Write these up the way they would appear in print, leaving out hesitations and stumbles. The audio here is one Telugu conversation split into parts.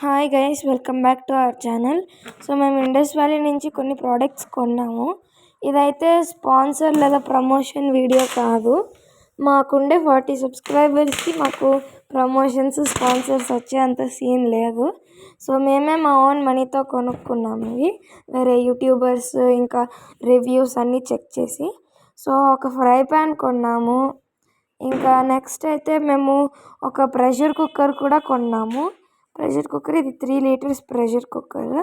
Hi guys, welcome back to our channel. So మేము ఇండస్ వ్యాలీ నుంచి కొన్ని ప్రోడక్ట్స్ కొన్నాము. ఇదైతే స్పాన్సర్ లేదా ప్రమోషన్ వీడియో కాదు. మాకుండే 40 సబ్స్క్రైబర్స్కి మాకు ప్రమోషన్స్ స్పాన్సర్స్ వచ్చే అంత సీన్ లేదు. సో మేమే మా ఓన్ మనీతో కొనుక్కున్నాము ఇవి, వేరే యూట్యూబర్స్ ఇంకా రివ్యూస్ అన్నీ చెక్ చేసి. సో ఒక ఫ్రై ప్యాన్ కొన్నాము. ఇంకా నెక్స్ట్ అయితే మేము ఒక ప్రెషర్ కుక్కర్ కూడా కొన్నాము. ప్రెషర్ కుక్కర్, ఇది 3 లీటర్స్ ప్రెషర్ కుక్కర్.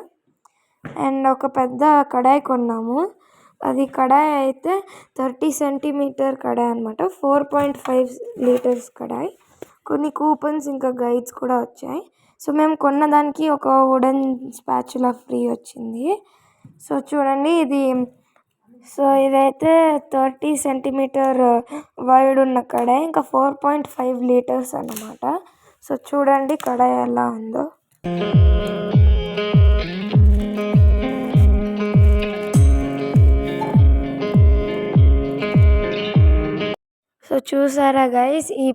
అండ్ ఒక పెద్ద కడాయి కొన్నాము. అది కడాయి అయితే 30 సెంటీమీటర్ కడాయి అనమాట. 4.5 లీటర్స్ కడాయి. కొన్ని కూపన్స్ ఇంకా గైడ్స్ కూడా వచ్చాయి. సో మేము కొన్న దానికి ఒక వుడెన్ స్పాచులా ఫ్రీ వచ్చింది. సో చూడండి, ఇదైతే 30 సెంటీమీటర్ వైడ్ ఉన్న కడాయి, ఇంకా 4.5 లీటర్స్ అన్నమాట. సో చూడండి కడాయి ఎలా ఉందో. సో చూసారా గైస్, ఈ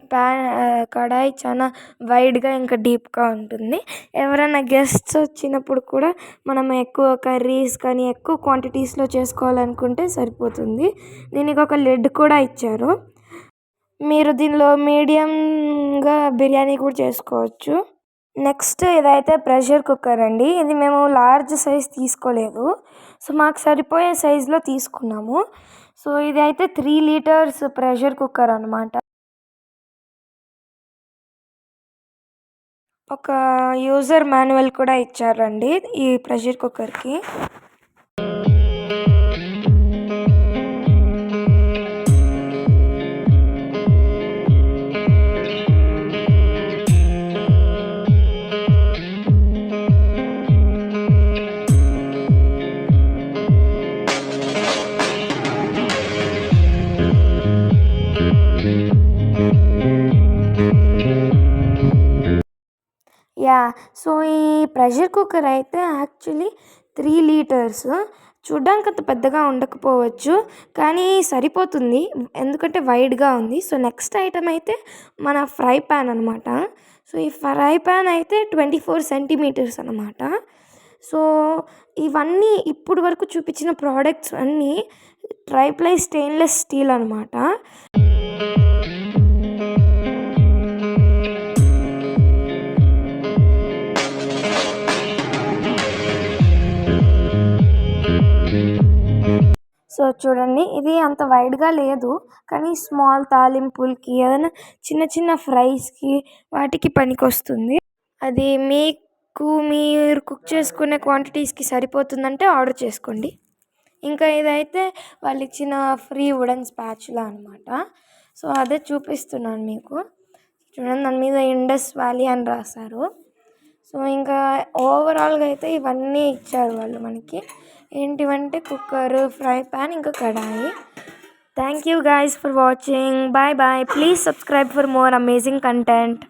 కడాయి చాలా వైడ్గా ఇంకా డీప్గా ఉంటుంది. ఎవరైనా గెస్ట్స్ వచ్చినప్పుడు కూడా మనం ఎక్కువ కర్రీస్ కానీ ఎక్కువ క్వాంటిటీస్లో చేసుకోవాలనుకుంటే సరిపోతుంది. దీనికి ఒక లిడ్ కూడా ఇచ్చారు. మీరు దీనిలో మీడియంగా బిర్యానీ కూడా చేసుకోవచ్చు. నెక్స్ట్ ఇదైతే ప్రెషర్ కుక్కర్ అండి. ఇది మేము లార్జ్ సైజ్ తీసుకోలేదు, సో మాకు సరిపోయే సైజులో తీసుకున్నాము. సో ఇది అయితే 3 లీటర్స్ ప్రెషర్ కుక్కర్ అనమాట. ఒక యూజర్ మాన్యువల్ కూడా ఇచ్చారండి ఈ ప్రెషర్ కుక్కర్కి. సో ఈ ప్రెషర్ కుక్కర్ అయితే యాక్చువల్లీ 3 లీటర్స్. చూడ్డానికి అంత పెద్దగా ఉండకపోవచ్చు, కానీ సరిపోతుంది ఎందుకంటే వైడ్గా ఉంది. సో నెక్స్ట్ ఐటమ్ అయితే మన ఫ్రై ప్యాన్ అనమాట. సో ఈ ఫ్రై ప్యాన్ అయితే 24 సెంటీమీటర్స్ అనమాట. సో ఇవన్నీ ఇప్పుడు వరకు చూపించిన ప్రోడక్ట్స్ అన్నీ ట్రైప్లై స్టెయిన్లెస్ స్టీల్ అనమాట. సో చూడండి, ఇది అంత వైడ్గా లేదు, కానీ స్మాల్ తాలింపులకి ఏదైనా చిన్న చిన్న ఫ్రైస్కి వాటికి పనికి వస్తుంది. అది మీరు కుక్ చేసుకునే క్వాంటిటీస్కి సరిపోతుందంటే ఆర్డర్ చేసుకోండి. ఇంకా ఇదైతే వాళ్ళు ఇచ్చిన ఫ్రీ వుడెన్ స్పాచులా అనమాట. సో అదే చూపిస్తున్నాను మీకు. చూడండి, దాని మీద ఇండస్ వ్యాలీ అని రాశారు. సో ఇంకా ఓవరాల్గా అయితే ఇవన్నీ ఇచ్చారు వాళ్ళు మనకి. ఏంటివంటే కుక్కర్, ఫ్రై ప్యాన్, ఇంకా కడాయి. Thank you guys for watching. Bye bye. Please subscribe for more amazing content.